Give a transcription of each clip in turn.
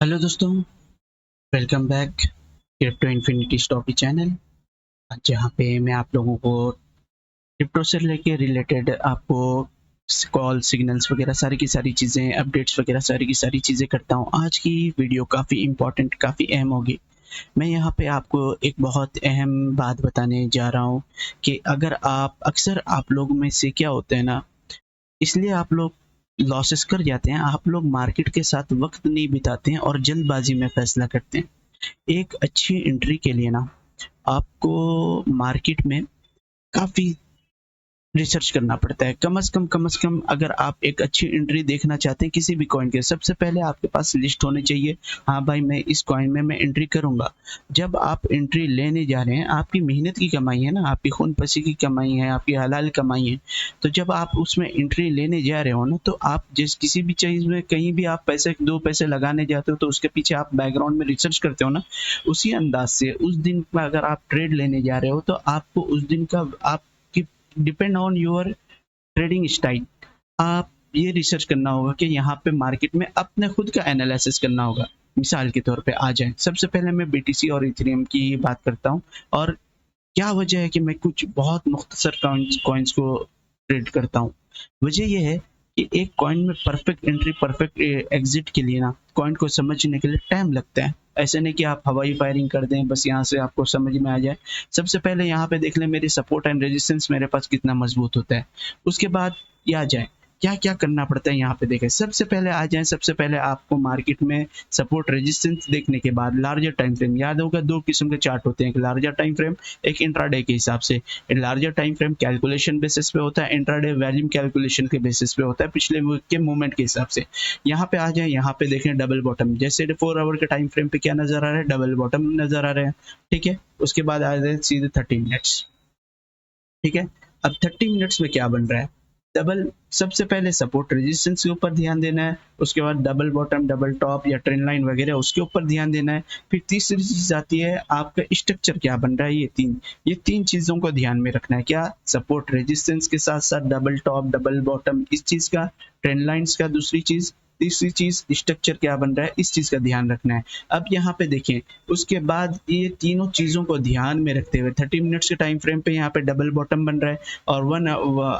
Hello दोस्तों, welcome back crypto infinity stocky channel. जहाँ पे मैं आप लोगों को क्रिप्टो से लेके रिलेटेड आपको कॉल सिग्नल्स वगैरह सारी की सारी चीज़ें, अपडेट्स वगैरह सारी की सारी चीज़ें करता हूँ। आज की वीडियो काफ़ी इम्पोर्टेंट, काफ़ी अहम होगी। मैं यहाँ पे आपको एक बहुत अहम बात बताने जा रहा हूँ कि अगर अक्सर आप लोगों में से क्या होता है ना, इसलिए आप लोग लॉसेस कर जाते हैं। आप लोग मार्केट के साथ वक्त नहीं बिताते हैं और जल्दबाजी में फैसला करते हैं। एक अच्छी एंट्री के लिए ना आपको मार्केट में काफ़ी रिसर्च करना पड़ता है। कम से कम अगर आप एक अच्छी एंट्री देखना चाहते हैं किसी भी कॉइन के, सबसे पहले आपके पास लिस्ट होनी चाहिए। हाँ भाई, मैं इस कॉइन में मैं एंट्री करूँगा। जब आप एंट्री लेने जा रहे हैं, आपकी मेहनत की कमाई है ना, आपकी खून पसीने की कमाई है, आपकी हलाल कमाई है। तो जब आप उसमें एंट्री लेने जा रहे हो ना, तो आप जिस किसी भी चीज़ में कहीं भी आप पैसे 2 पैसे लगाने जाते हो तो उसके पीछे आप बैकग्राउंड में रिसर्च करते हो ना, उसी अंदाज से उस दिन का अगर आप ट्रेड लेने जा रहे हो तो आपको उस दिन का आपकी depend on your trading style. आप ये रिसर्च करना होगा कि यहाँ पे मार्केट में अपने खुद का एनालिसिस करना होगा। मिसाल के तौर पे आ जाए, सबसे पहले मैं बीटीसी और इथेरियम की बात करता हूँ। और क्या वजह है कि मैं कुछ बहुत मुख्तसर कॉइन्स को ट्रेड करता हूँ। वजह यह है कि एक कॉइन में परफेक्ट एंट्री, परफेक्ट एग्जिट के लिए ना कॉइन को समझने के लिए टाइम लगता है। ऐसे नहीं कि आप हवाई फायरिंग कर दें बस यहाँ से आपको समझ में आ जाए। सबसे पहले यहाँ पे देख लें मेरी सपोर्ट एंड रेजिस्टेंस मेरे पास कितना मजबूत होता है। उसके बाद ये आ जाए क्या क्या करना पड़ता है। यहाँ पे देखें, सबसे पहले आ जाए, सबसे पहले आपको मार्केट में सपोर्ट रेजिस्टेंस देखने के बाद लार्जर टाइम फ्रेम, याद होगा दो किस्म के चार्ट होते हैं, एक लार्जर टाइम फ्रेम, एक इंट्राडे के हिसाब से। Larger time frame calculation basis पे होता है, इंट्राडे वैल्यूम कैलकुलेशन के बेसिस पे होता है, पिछले वीक के मूवमेंट के हिसाब से। यहाँ पे आ जाए, यहाँ पे देखें डबल बॉटम, जैसे 4 आवर के टाइम फ्रेम पे क्या नजर आ रहा है, डबल बॉटम नजर आ रहे हैं। ठीक है, उसके बाद आ जाए सीधे 30 मिनट्स। ठीक है, अब 30 मिनट्स में क्या बन रहा है, डबल, सबसे पहले सपोर्ट रेजिस्टेंस के ऊपर ध्यान देना है, उसके बाद डबल बॉटम, डबल टॉप या ट्रेंड लाइन वगैरह उसके ऊपर ध्यान देना है। फिर तीसरी चीज आती है आपका स्ट्रक्चर क्या बन रहा है। ये तीन चीजों को ध्यान में रखना है। क्या, सपोर्ट रेजिस्टेंस के साथ साथ डबल टॉप, डबल बॉटम, इस चीज का, ट्रेंड लाइंस का, दूसरी चीज, तीसरी चीज स्ट्रक्चर क्या बन रहा है, इस चीज का ध्यान रखना है। अब यहाँ पे देखें, उसके बाद ये तीनों चीजों को ध्यान में रखते हुए 30 मिनट्स के टाइम फ्रेम पे यहाँ पे डबल बॉटम बन रहा है और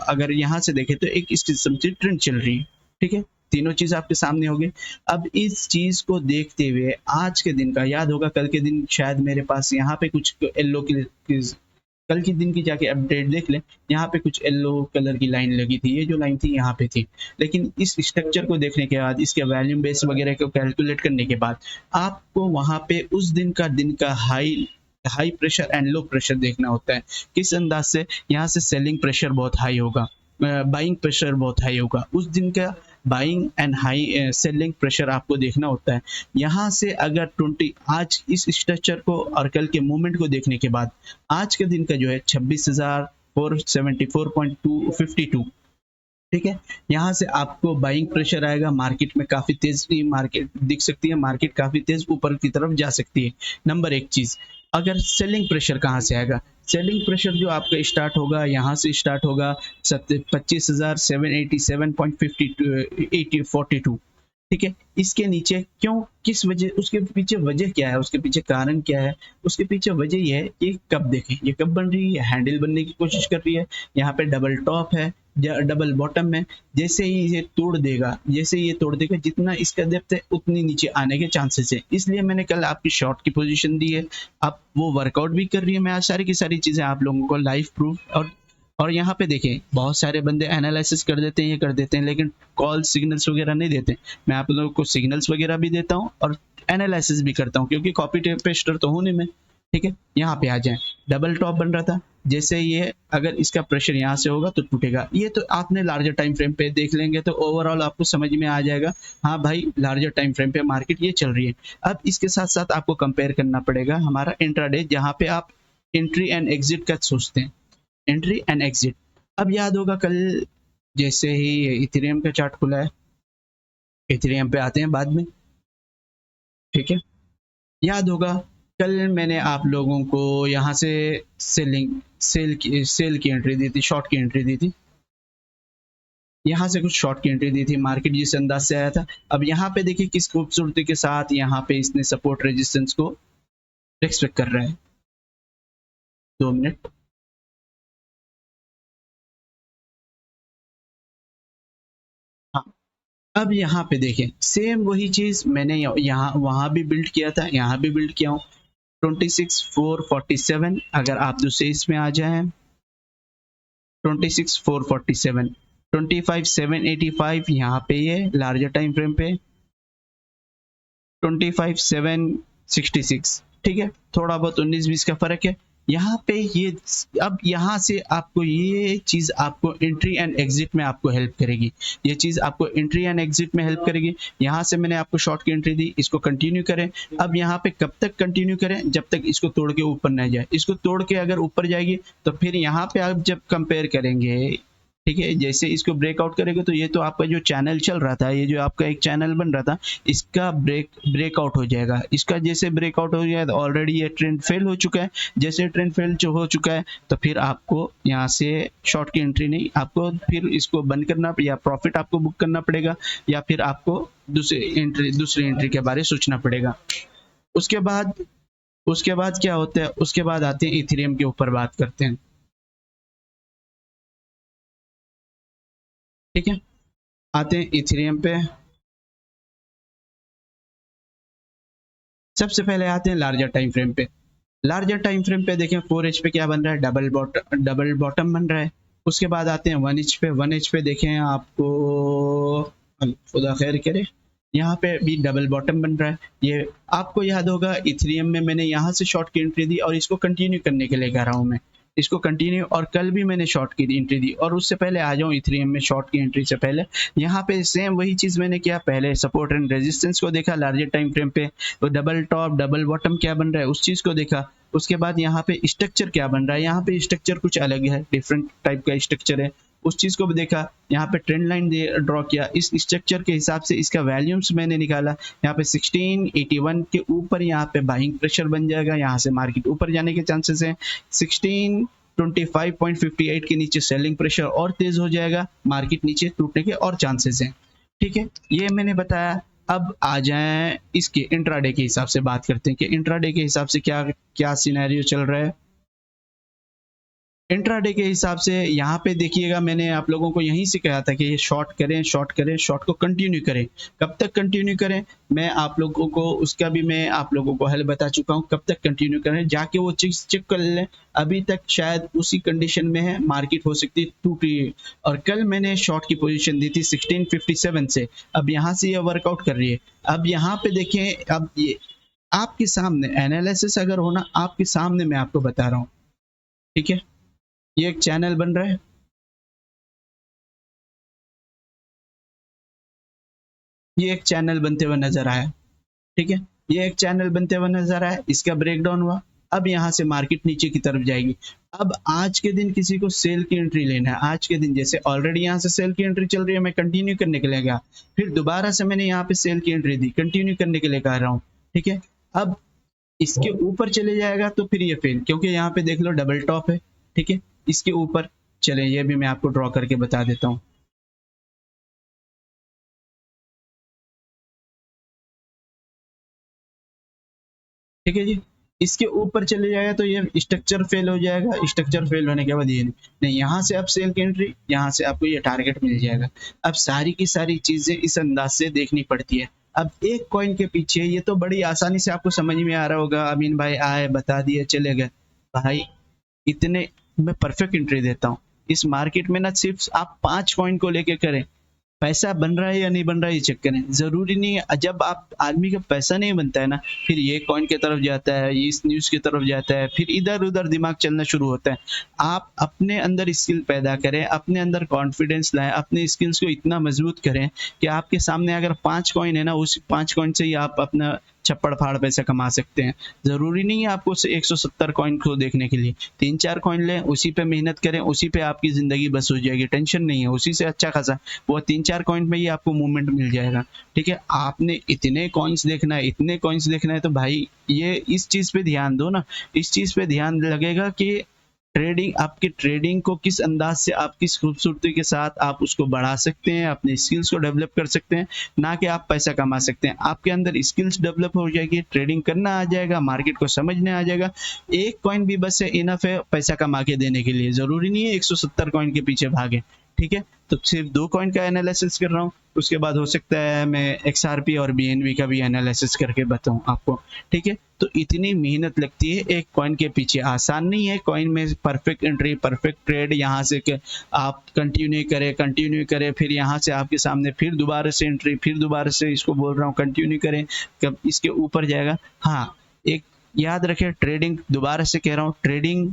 अगर यहाँ से देखें तो एक इस किस्म की ट्रेंड चल रही है। ठीक है, तीनों चीज आपके सामने होगी। अब इस चीज को देखते हुए आज के दिन का, याद होगा कल के दिन शायद मेरे पास यहाँ पे कुछ येलो की कल के दिन की जाके अपडेट देख लें, यहाँ पे कुछ येलो कलर की लाइन लगी थी, ये जो लाइन थी यहाँ पे थी। लेकिन इस स्ट्रक्चर को देखने के बाद, इसके वैल्यूम बेस वगैरह को कैलकुलेट करने के बाद आपको वहां पे उस दिन का high high pressure and low pressure देखना होता है। किस अंदाज से, यहाँ से सेलिंग प्रेशर बहुत हाई होगा, बाइंग प्रेशर बहुत हाई होगा। उस दिन का buying and high selling pressure आपको देखना होता है। यहाँ से अगर 20 आज इस स्ट्रक्चर को और कल के मूवमेंट को देखने के बाद आज के दिन का जो है 26,474.252। ठीक है, यहाँ से आपको बाइंग प्रेशर आएगा, मार्केट में काफी तेज मार्केट दिख सकती है, मार्केट काफी तेज ऊपर की तरफ जा सकती है। नंबर एक चीज, अगर सेलिंग प्रेशर कहाँ से आएगा, सेलिंग प्रेशर जो आपका स्टार्ट होगा, यहाँ से स्टार्ट होगा 25,787.50 ठीक है, इसके नीचे क्यों, किस वजह, उसके पीछे वजह क्या है, उसके पीछे कारण क्या है। उसके पीछे वजह यह है कि कब देखें, ये कब बन रही है, हैंडल बनने की कोशिश कर रही है। यहाँ पे डबल टॉप है, डबल बॉटम में, जैसे ही ये तोड़ देगा, जैसे ये तोड़ देगा, जितना इसका डेप्थ है उतनी नीचे आने के चांसेस है। इसलिए मैंने कल आपकी शॉर्ट की पोजीशन दी है। अब वो वर्कआउट भी कर रही है। मैं आज सारी की सारी चीजें आप लोगों को लाइव प्रूफ और यहाँ पे देखें, बहुत सारे बंदे एनालिसिस कर देते हैं, ये कर देते हैं, लेकिन कॉल सिग्नल्स वगैरह नहीं देते। मैं आप लोगों को सिग्नल्स वगैरह भी देता हूँ और एनालिसिस भी करता हूँ, क्योंकि कॉपी पेस्टर तो हूँ नहीं मैं। ठीक है, यहाँ पे आ जाए, डबल टॉप बन रहा था, जैसे ये अगर इसका प्रेशर यहाँ से होगा तो टूटेगा। ये तो आपने लार्जर टाइम फ्रेम पे देख लेंगे तो ओवरऑल आपको समझ में आ जाएगा, हाँ भाई लार्जर टाइम फ्रेम पे मार्केट ये चल रही है। अब इसके साथ साथ आपको कंपेयर करना पड़ेगा हमारा इंट्राडे, जहाँ पे आप एंट्री एंड एग्जिट का सोचते हैं, एंट्री एंड एग्जिट। अब याद होगा कल जैसे ही इथेरियम का चार्ट खुला है, इथेरियम पे आते हैं बाद में। ठीक है, याद होगा कल मैंने आप लोगों को यहाँ से सेल की एंट्री दी थी, शॉर्ट की एंट्री दी थी। यहाँ से कुछ शॉर्ट की एंट्री दी थी, मार्केट जिस अंदाज से आया था। अब यहाँ पे देखिए किस खूबसूरती के साथ यहाँ पे इसने सपोर्ट रेजिस्टेंस को रिस्पेक्ट कर रहा है। 2 मिनट। हाँ, अब यहाँ पे देखें सेम वही चीज मैंने यहाँ वहां भी बिल्ड किया था, यहाँ भी बिल्ड किया हूँ। 26,447 अगर आप दूसरे इसमें आ जाए, 26,447, 25,785 यहाँ पे ये लार्जर टाइम फ्रेम पे, 25,766। ठीक है, थोड़ा बहुत 19-20 का फर्क है यहाँ पे ये। अब यहाँ से आपको ये चीज आपको एंट्री एंड एग्जिट में आपको हेल्प करेगी, ये चीज आपको एंट्री एंड एग्जिट में हेल्प करेगी। यहाँ से मैंने आपको शॉर्ट की एंट्री दी, इसको कंटिन्यू करें। अब यहाँ पे कब तक कंटिन्यू करें, जब तक इसको तोड़ के ऊपर न जाए। इसको तोड़ के अगर ऊपर जाएगी तो फिर यहाँ पे आप जब कंपेयर करेंगे, ठीक है, जैसे इसको ब्रेकआउट करेगा तो ये तो आपका जो चैनल चल रहा था, ये जो आपका एक चैनल बन रहा था, इसका ब्रेकआउट हो जाएगा। इसका जैसे ब्रेकआउट हो जाएगा तो ऑलरेडी ये ट्रेंड फेल हो चुका है। जैसे ट्रेंड फेल जो हो चुका है तो फिर आपको यहाँ से शॉर्ट की एंट्री नहीं, आपको फिर इसको बंद करना या प्रॉफिट आपको बुक करना पड़ेगा, या फिर आपको दूसरी एंट्री के बारे में सोचना पड़ेगा। उसके बाद क्या होता है, उसके बाद आते हैं इथेरियम के ऊपर बात करते हैं। ठीक है, आते हैं इथेरियम पे। सबसे पहले आते हैं लार्जर टाइम फ्रेम पे। लार्जर टाइम फ्रेम पे देखें 4H पे क्या बन रहा है, डबल बॉटम बन रहा है। उसके बाद आते हैं 1H पे। 1H पे देखें आपको, खुदा खैर करे, यहाँ पे भी डबल बॉटम बन रहा है। ये आपको याद होगा इथेरियम में मैंने यहाँ से शॉर्ट की एंट्री दी और इसको कंटिन्यू करने के लिए कह रहा हूँ मैं, इसको कंटिन्यू। और कल भी मैंने शॉर्ट की एंट्री दी। और उससे पहले आ जाऊँ इथेरियम में शॉर्ट की एंट्री से पहले, यहाँ पे सेम वही चीज मैंने किया। पहले सपोर्ट एंड रेजिस्टेंस को देखा लार्जर टाइम फ्रेम पे, तो डबल टॉप डबल बॉटम क्या बन रहा है उस चीज को देखा। उसके बाद यहाँ पे स्ट्रक्चर क्या बन रहा है, यहाँ पे स्ट्रक्चर कुछ अलग है, डिफरेंट टाइप का स्ट्रक्चर है, उस चीज को भी देखा। यहाँ पे ट्रेंड लाइन ड्रॉ किया, इस स्ट्रक्चर के हिसाब से इसका वैल्यूम्स मैंने निकाला। यहाँ पे 1681 के ऊपर यहाँ पे बाइंग प्रेशर बन जाएगा, यहाँ से मार्केट ऊपर जाने के चांसेस हैं। 1625.58 के नीचे सेलिंग प्रेशर और तेज हो जाएगा, मार्केट नीचे टूटने के और चांसेस हैं। ठीक है, ये मैंने बताया। अब आ जाए इसके इंट्राडे के हिसाब से बात करते हैं कि इंट्राडे के हिसाब से क्या क्या सिनेरियो चल रहा है। इंट्राडे के हिसाब से यहाँ पे देखिएगा, मैंने आप लोगों को यहीं से कहा था कि ये शॉर्ट करें, शॉर्ट करें, शॉर्ट को कंटिन्यू करें। कब तक कंटिन्यू करें, मैं आप लोगों को उसका भी मैं आप लोगों को हल बता चुका हूँ। कब तक कंटिन्यू करें, जाके वो चीज चेक कर लें। अभी तक शायद उसी कंडीशन में है, मार्केट हो सकती है टूटी। और कल मैंने शॉर्ट की पोजीशन दी थी 1657 से, अब यहाँ से ये वर्कआउट कर रही है। अब यहाँ पे देखें, अब ये आपके सामने एनालिसिस अगर होना, आपके सामने मैं आपको बता रहा हूँ। ठीक है, ये एक चैनल बन रहा है, ये एक चैनल बनते हुए नजर आया। ठीक है, ये एक चैनल बनते हुए नजर आया, इसका ब्रेकडाउन हुआ। अब यहाँ से मार्केट नीचे की तरफ जाएगी। अब आज के दिन किसी को सेल की एंट्री लेना है, आज के दिन जैसे ऑलरेडी यहाँ से सेल की एंट्री चल रही है, मैं कंटिन्यू करने के लिए गया, फिर दोबारा से मैंने यहाँ पे सेल की एंट्री दी, कंटिन्यू करने के लिए कह रहा हूँ। ठीक है, अब इसके ऊपर चले जाएगा तो फिर ये फेल, क्योंकि यहाँ पे देख लो डबल टॉप है। ठीक है, इसके ऊपर चले, ये भी मैं आपको ड्रॉ करके बता देता हूँ। ठीक है जी, इसके ऊपर चले जाएगा तो ये स्ट्रक्चर फेल हो जाएगा। स्ट्रक्चर फेल होने के बाद ये नहीं, यहाँ से आप सेल की एंट्री, यहाँ से आपको ये टारगेट मिल जाएगा। अब सारी की सारी चीजें इस अंदाज से देखनी पड़ती है। अब एक कॉइन के पीछे, ये तो बड़ी आसानी से आपको समझ में आ रहा होगा, अमीन भाई आए बता दिए चले गए। भाई इतने मैं परफेक्ट एंट्री देता हूँ इस मार्केट में ना, सिर्फ आप 5 कॉइन को लेके करें। पैसा बन रहा है या नहीं बन रहा है ये चेक करें। जरूरी नहीं है, जब आप आदमी का पैसा नहीं बनता है ना, फिर ये कॉइन की तरफ जाता है, ये इस न्यूज की तरफ जाता है, फिर इधर उधर दिमाग चलना शुरू होता है। आप अपने अंदर स्किल पैदा करें, अपने अंदर कॉन्फिडेंस लाएं, अपने स्किल्स को इतना मजबूत करें कि आपके सामने अगर 5 कॉइन है ना, उस 5 कॉइन से ही आप अपना छप्पड़ फाड़ पैसा कमा सकते हैं। जरूरी नहीं है आपको 170 कॉइन को देखने के लिए, 3-4 कॉइन लें, उसी पे मेहनत करें, उसी पे आपकी जिंदगी बस हो जाएगी, टेंशन नहीं है, उसी से अच्छा खासा वो 3-4 कॉइन में ही आपको मूवमेंट मिल जाएगा। ठीक है, आपने इतने कॉइन्स देखना है, इतने कॉइन्स देखना है, तो भाई ये इस चीज पे ध्यान दो ना, इस चीज पे ध्यान लगेगा कि ट्रेडिंग, आपकी ट्रेडिंग को किस अंदाज से आप किस खूबसूरती के साथ आप उसको बढ़ा सकते हैं, अपने स्किल्स को डेवलप कर सकते हैं, ना कि आप पैसा कमा सकते हैं। आपके अंदर स्किल्स डेवलप हो जाएगी, ट्रेडिंग करना आ जाएगा, मार्केट को समझने आ जाएगा। एक कॉइन भी बस इनफ है पैसा कमा के देने के लिए, जरूरी नहीं है 170 कॉइन के पीछे भागे। ठीक है, तो सिर्फ 2 कॉइन का एनालिसिस कर रहा हूँ, उसके बाद हो सकता है मैं XRP और BNB का भी एनालिसिस करके बताऊं आपको। ठीक है, तो इतनी मेहनत लगती है एक कॉइन के पीछे, आसान नहीं है कॉइन में परफेक्ट एंट्री, परफेक्ट ट्रेड, यहाँ से आप कंटिन्यू करें, फिर यहाँ से आपके सामने फिर दोबारा से एंट्री, फिर दोबारा से इसको बोल रहा हूँ कंटिन्यू करें, कब इसके ऊपर जाएगा। हाँ, एक याद रखें, ट्रेडिंग, दोबारा से कह रहा हूँ, ट्रेडिंग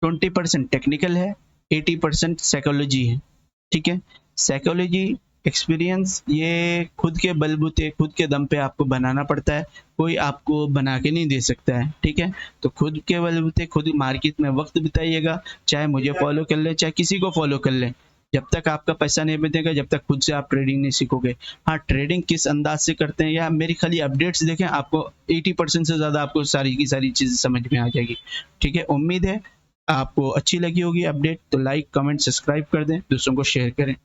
20% टेक्निकल है, 80% साइकोलॉजी है। ठीक है, साइकोलॉजी, एक्सपीरियंस, ये खुद के बलबूते, खुद के दम पे आपको बनाना पड़ता है, कोई आपको बना के नहीं दे सकता है। ठीक है, तो खुद के बलबूते खुद मार्केट में वक्त बिताइएगा, चाहे मुझे फॉलो कर ले, चाहे किसी को फॉलो कर ले, जब तक आपका पैसा नहीं बचेगा, जब तक खुद से आप ट्रेडिंग नहीं सीखोगे। हाँ, ट्रेडिंग किस अंदाज से करते हैं या मेरी खाली अपडेट्स देखें, आपको 80% से ज़्यादा आपको सारी की सारी चीज़ें समझ में आ जाएगी। ठीक है, उम्मीद है आपको अच्छी लगी होगी अपडेट, तो लाइक, कमेंट, सब्सक्राइब कर दें, दूसरों को शेयर करें।